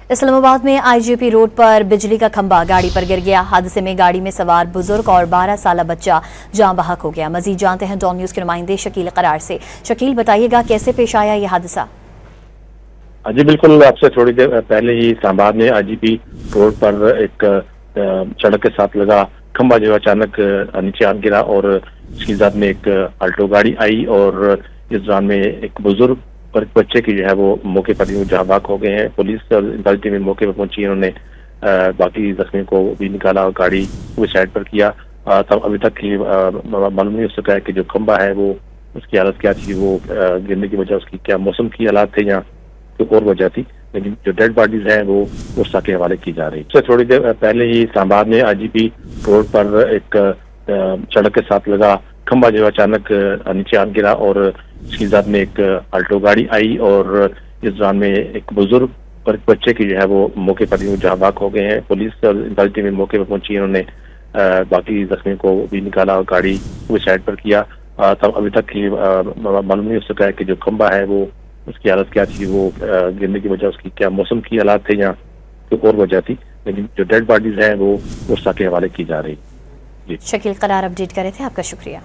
इस्लामाबाद में IGP road पर बिजली का खंभा गाड़ी पर गिर गया। हादसे में गाड़ी में सवार बुजुर्ग और 12 साल बच्चा जान बहक हो गया। मजीद जानते हैं डॉन न्यूज के नुमाइंदे शकील करार से। शकील, बताइएगा कैसे पेश आया ये हादसा? जी बिल्कुल, आपसे थोड़ी देर पहले ही इस्लामाबाद में आईजीपी रोड पर एक सड़क के साथ लगा खंभा जो अचानक नीचे आ गिरा और इसकी ज़द में एक अल्टो गाड़ी आई और इस दौरान में एक बुजुर्ग और बच्चे की जो है वो मौके पर ही जहाँ बाक हो गए हैं। पुलिस और इंतजामी टीमें मौके पर पहुंची, उन्होंने बाकी जख्मियों को भी निकाला और गाड़ी को साइड पर किया। तब अभी तक मालूम नहीं हो सका है कि जो खंभा है वो उसकी हालत क्या थी, वो गिरने की वजह उसकी क्या मौसम की हालात थे या कोई और वजह थी, लेकिन जो डेड बॉडीज हैं वो उर्सा के हवाले की जा रही है। उससे थोड़ी देर पहले ही इस्लामाबाद में आईजीपी रोड पर एक सड़क के साथ लगा खंभा जो अचानक नीचे आ गिरा और इसकी ज़द में एक अल्टो गाड़ी आई और इस दौरान में एक बुजुर्ग और एक बच्चे की जो है वो मौके पर ही जहाँ बाक हो गए हैं। पुलिस और इंतजामी टीमें मौके पर पहुंची, उन्होंने बाकी जख्मियों को भी निकाला और गाड़ी को साइड पर किया। तब अभी तक मालूम नहीं हो सका है कि जो खंभा है वो उसकी हालत क्या थी, वो गिरने की वजह उसकी क्या मौसम की हालात थे या कोई और वजह थी, लेकिन जो डेड बॉडीज हैं वो उर्सा के हवाले की जा रही है। शकील करार अपडेट करे थे, आपका शुक्रिया।